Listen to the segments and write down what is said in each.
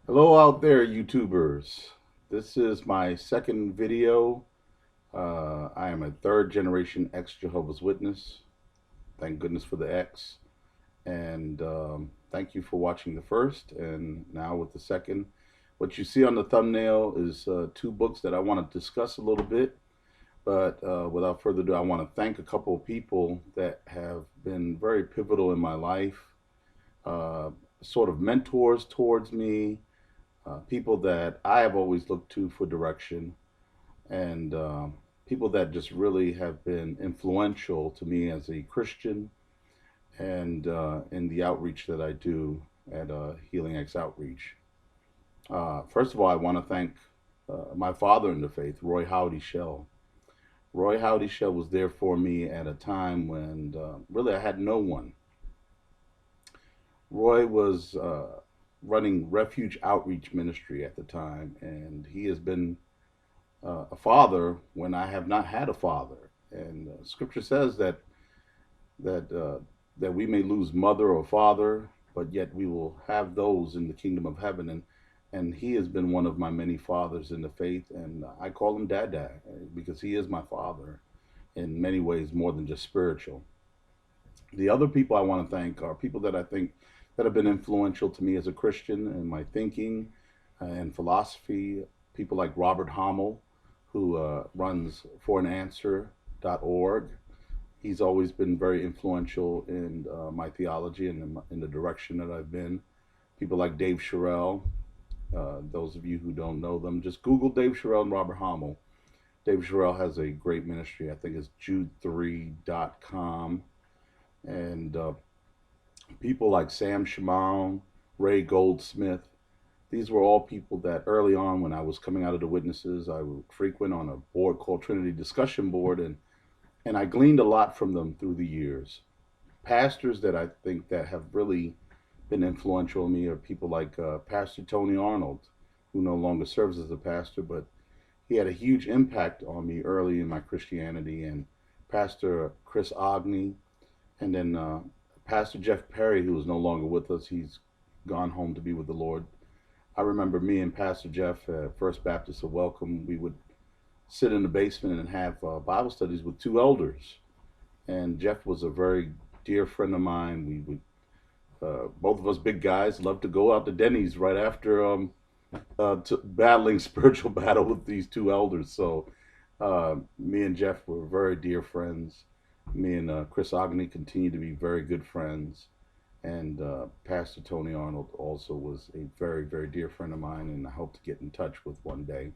Hello out there, YouTubers. This is my second video. I am a third generation ex Jehovah's Witness. Thank goodness for the X. And thank you for watching the first. And now with the second. What you see on the thumbnail is two books that I want to discuss a little bit. But without further ado, I want to thank a couple of people that have been very pivotal in my life, uh, sort of mentors towards me, people that I have always looked to for direction, and people that just really have been influential to me as a Christian and in the outreach that I do at Healing X Outreach. First of all, I want to thank my father in the faith, Roy Howdy Shell. Roy Howdy Shell was there for me at a time when really I had no one. Roy was running Refuge Outreach Ministry at the time, and he has been a father when I have not had a father. And Scripture says that that we may lose mother or father, but yet we will have those in the kingdom of heaven. And he has been one of my many fathers in the faith, and I call him Dada because he is my father in many ways more than just spiritual. The other people I want to thank are people that I think that have been influential to me as a Christian in my thinking and philosophy. People like Robert Hommel, who runs forananswer.org. He's always been very influential in my theology and in the direction that I've been. People like Dave Sherrill. Those of you who don't know them, just Google Dave Sherrill and Robert Hommel. Dave Sherrill has a great ministry. I think it's jude3.com. And people like Sam Shimon, Ray Goldsmith, these were all people that early on when I was coming out of the witnesses, I would frequent on a board called Trinity Discussion Board, and I gleaned a lot from them through the years. Pastors that I think that have really been influential on me are people like Pastor Tony Arnold, who no longer serves as a pastor, but he had a huge impact on me early in my Christianity, and Pastor Chris Ogney, and then Pastor Jeff Perry, who is no longer with us. He's gone home to be with the Lord. I remember me and Pastor Jeff at First Baptist of Welcome, we would sit in the basement and have Bible studies with two elders. And Jeff was a very dear friend of mine. We would, both of us big guys, love to go out to Denny's right after battling spiritual battle with these two elders. So me and Jeff were very dear friends. Me and Chris Ogany continue to be very good friends. And Pastor Tony Arnold also was a very, very dear friend of mine, and I hope to get in touch with one day.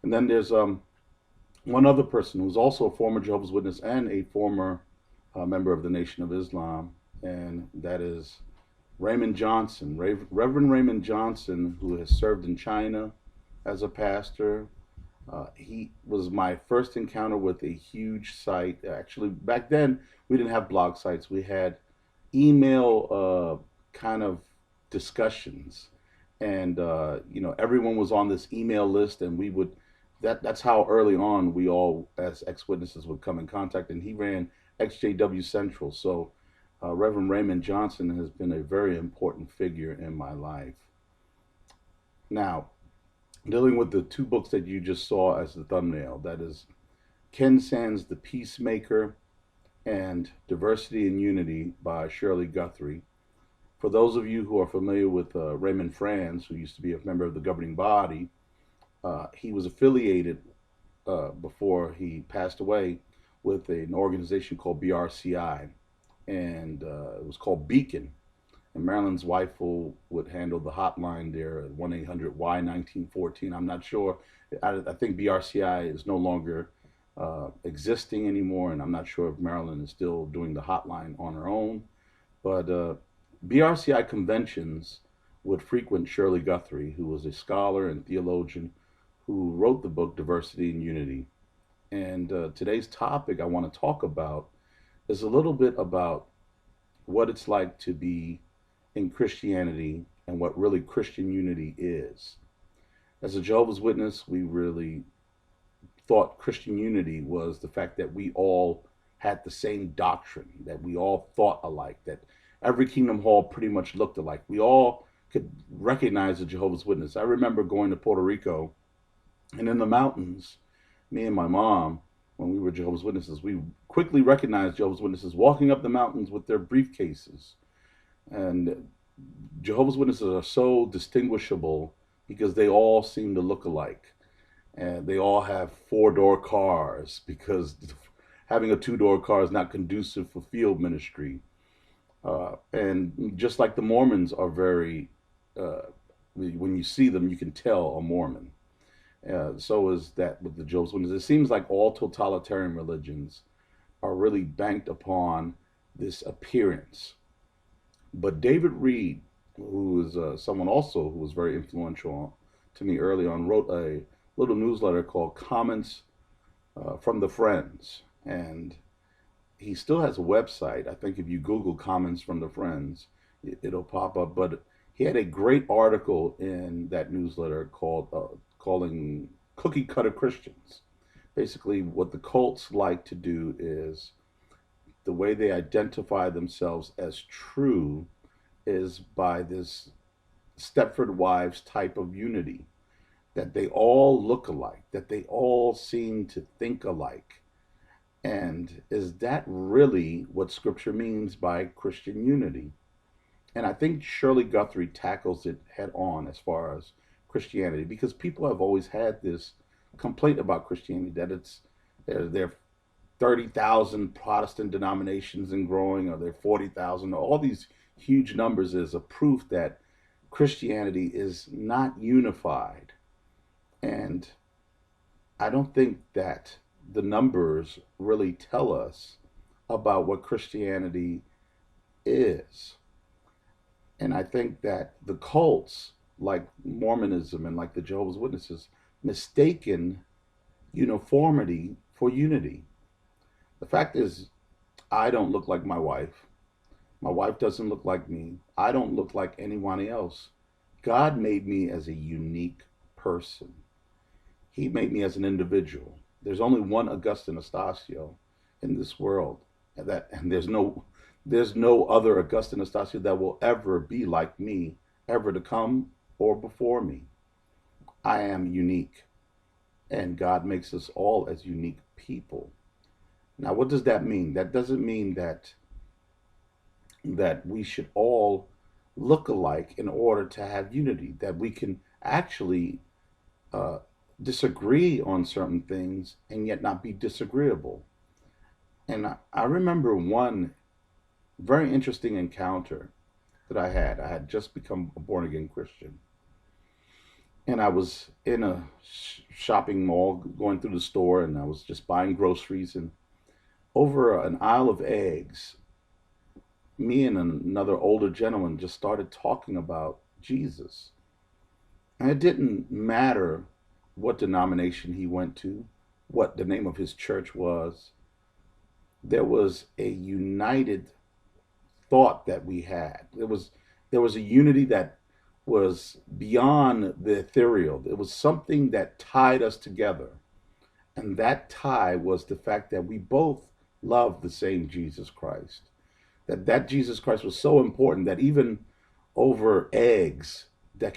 And then there's one other person who's also a former Jehovah's Witness and a former member of the Nation of Islam, and that is Raymond Johnson, Reverend Raymond Johnson, who has served in China as a pastor. He was my first encounter with a huge site. Actually, back then we didn't have blog sites. We had email kind of discussions, and everyone was on this email list, and we would. That's how early on we all, as ex-witnesses, would come in contact. And he ran XJW Central. So Reverend Raymond Johnson has been a very important figure in my life. Now, dealing with the two books that you just saw as the thumbnail, that is Ken Sand's The Peacemaker and Diversity and Unity by Shirley Guthrie. For those of you who are familiar with Raymond Franz, who used to be a member of the governing body, he was affiliated before he passed away with an organization called BRCI, and it was called Beacon. And Marilyn's wife would handle the hotline there at 1-800-Y-1914. I'm not sure. I think BRCI is no longer existing anymore, and I'm not sure if Marilyn is still doing the hotline on her own. But BRCI conventions would frequent Shirley Guthrie, who was a scholar and theologian who wrote the book Diversity and Unity. And today's topic I want to talk about is a little bit about what it's like to be in Christianity and what really Christian unity is. As a Jehovah's Witness, we really thought Christian unity was the fact that we all had the same doctrine, that we all thought alike, that every Kingdom Hall pretty much looked alike. We all could recognize a Jehovah's Witness. I remember going to Puerto Rico, and in the mountains, me and my mom, when we were Jehovah's Witnesses, we quickly recognized Jehovah's Witnesses walking up the mountains with their briefcases. And Jehovah's Witnesses are so distinguishable because they all seem to look alike. And they all have four-door cars because having a two-door car is not conducive for field ministry. And just like the Mormons are very, uh, when you see them, you can tell a Mormon. So is that with the Jehovah's Witnesses. It seems like all totalitarian religions are really banked upon this appearance. But David Reed, who is someone also who was very influential to me early on, wrote a little newsletter called Comments from the Friends. And he still has a website. I think if you Google Comments from the Friends, it'll pop up. But he had a great article in that newsletter called calling cookie cutter Christians. Basically, what the cults like to do is the way they identify themselves as true is by this Stepford Wives type of unity, that they all look alike, that they all seem to think alike. And is that really what Scripture means by Christian unity? And I think Shirley Guthrie tackles it head on as far as Christianity, because people have always had this complaint about Christianity that there are 30,000 Protestant denominations and growing, or there are 40,000. All these huge numbers is a proof that Christianity is not unified. And I don't think that the numbers really tell us about what Christianity is. And I think that the cults, like Mormonism and like the Jehovah's Witnesses, mistaken uniformity for unity. The fact is, I don't look like my wife. My wife doesn't look like me. I don't look like anyone else. God made me as a unique person. He made me as an individual. There's only one Augustine Astasio in this world, and there's no other Augustine Astasio that will ever be like me, ever to come or before me. I am unique, and God makes us all as unique people. Now, what does that mean? That doesn't mean that we should all look alike in order to have unity. That we can actually uh, disagree on certain things and yet not be disagreeable. And I remember one very interesting encounter that I had. I had just become a born again Christian. And I was in a shopping mall going through the store, and I was just buying groceries. And over an aisle of eggs, me and another older gentleman just started talking about Jesus. And it didn't matter what denomination he went to, what the name of his church was. There was a united thought that we had. There was a unity that was beyond the ethereal. It was something that tied us together. And that tie was the fact that we both loved the same Jesus Christ. That Jesus Christ was so important that even over eggs,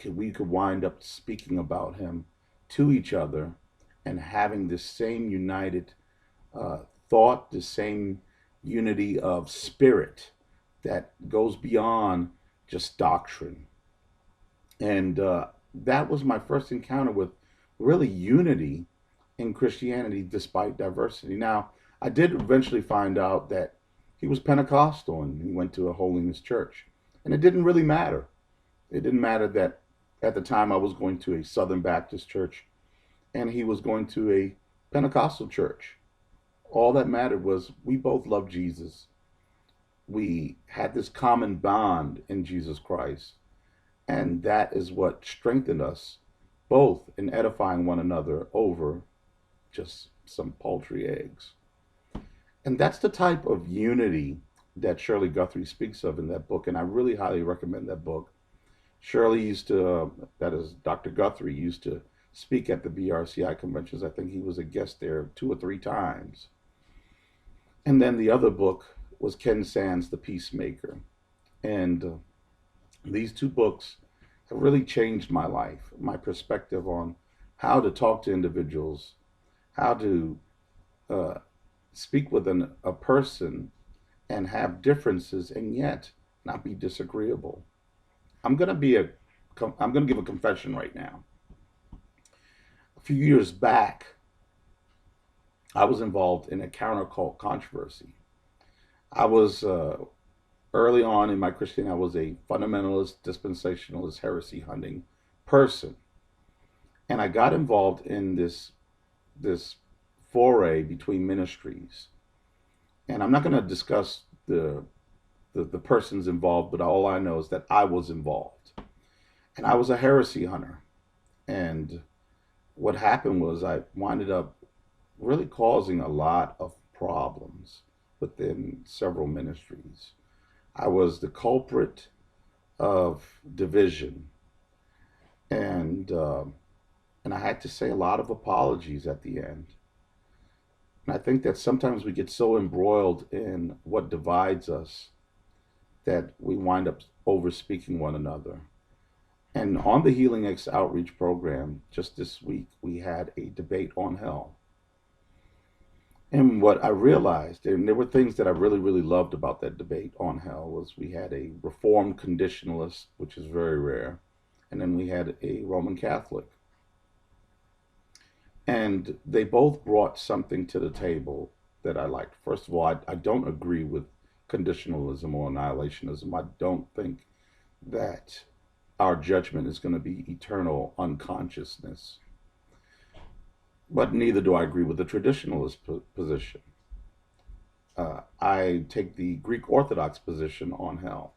we could wind up speaking about him to each other and having this same united uh, thought, the same unity of spirit that goes beyond just doctrine. And that was my first encounter with really unity in Christianity despite diversity. Now, I did eventually find out that he was Pentecostal and he went to a holiness church. And it didn't really matter. It didn't matter that at the time I was going to a Southern Baptist church and he was going to a Pentecostal church. All that mattered was we both loved Jesus. We had this common bond in Jesus Christ. And that is what strengthened us both in edifying one another over just some paltry eggs. And that's the type of unity that Shirley Guthrie speaks of in that book. And I really highly recommend that book. Shirley used to, that is, Dr. Guthrie used to speak at the BRCI conventions. I think he was a guest there 2 or 3 times. And then the other book was Ken Sande's The Peacemaker. And these two books It really changed my life, my perspective on how to talk to individuals, how to uh, speak with a person and have differences and yet not be disagreeable. I'm gonna be a I'm gonna give a confession right now. A few years back, I was involved in a counter cult controversy. I was early on in my Christianity, I was a fundamentalist, dispensationalist, heresy hunting person, and I got involved in this foray between ministries. And I'm not going to discuss the persons involved, but all I know is that I was involved, and I was a heresy hunter. And what happened was I winded up really causing a lot of problems within several ministries. I was the culprit of division, and and I had to say a lot of apologies at the end. And I think that sometimes we get so embroiled in what divides us that we wind up over speaking one another. And on the Healing X outreach program, just this week, we had a debate on hell. And what I realized, and there were things that I really, really loved about that debate on hell, was we had a Reformed conditionalist, which is very rare, and then we had a Roman Catholic. And they both brought something to the table that I liked. First of all, I don't agree with conditionalism or annihilationism. I don't think that our judgment is going to be eternal unconsciousness. But neither do I agree with the traditionalist position. I take the Greek Orthodox position on hell.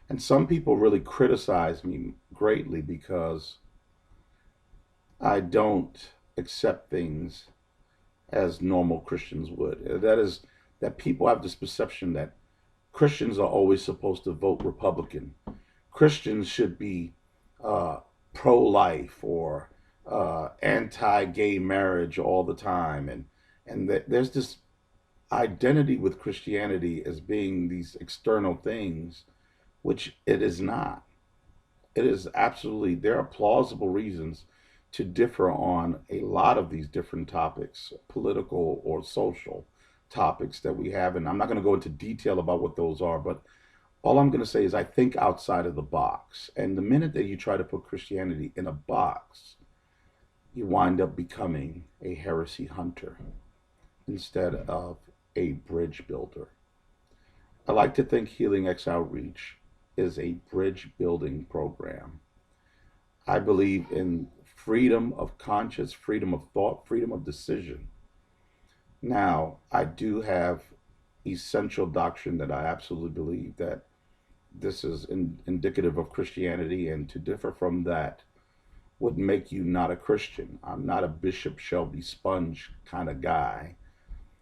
And some people really criticize me greatly because I don't accept things as normal Christians would. That is, that people have this perception that Christians are always supposed to vote Republican. Christians should be pro life or anti gay marriage all the time. And there's this identity with Christianity as being these external things, which it is not. It is absolutely, there are plausible reasons to differ on a lot of these different topics, political or social topics that we have. And I'm not going to go into detail about what those are, but all I'm going to say is I think outside of the box. And the minute that you try to put Christianity in a box, you wind up becoming a heresy hunter instead of a bridge builder. I like to think Healing X Outreach is a bridge building program. I believe in freedom of conscience, freedom of thought, freedom of decision. Now, I do have essential doctrine that I absolutely believe that this is indicative of Christianity, and to differ from that would make you not a Christian. I'm not a Bishop Shelby Sponge kind of guy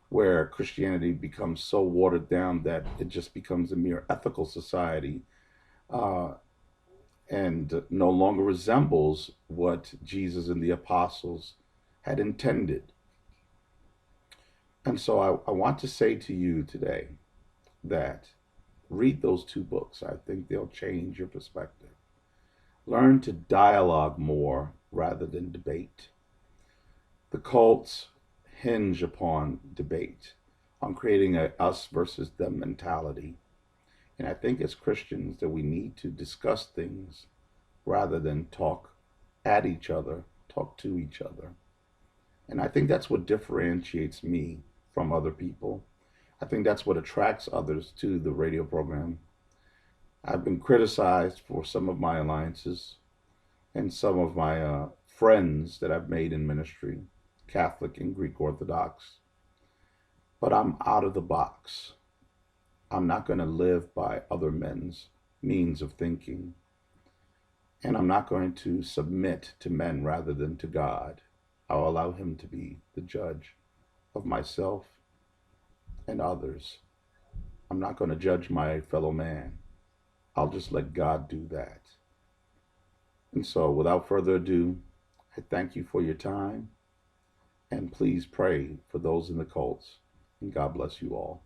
where Christianity becomes so watered down that it just becomes a mere ethical society uh, and no longer resembles what Jesus and the apostles had intended. And so I want to say to you today that read those two books. I think they'll change your perspective. Learn to dialogue more rather than debate. The cults hinge upon debate, on creating a us versus them mentality. And I think as Christians that we need to discuss things rather than talk at each other, talk to each other. And I think that's what differentiates me from other people. I think that's what attracts others to the radio program. I've been criticized for some of my alliances and some of my friends that I've made in ministry, Catholic and Greek Orthodox. But I'm out of the box. I'm not going to live by other men's means of thinking. And I'm not going to submit to men rather than to God. I'll allow Him to be the judge of myself and others. I'm not going to judge my fellow man. I'll just let God do that. And so, without further ado, I thank you for your time. And please pray for those in the cults. And God bless you all.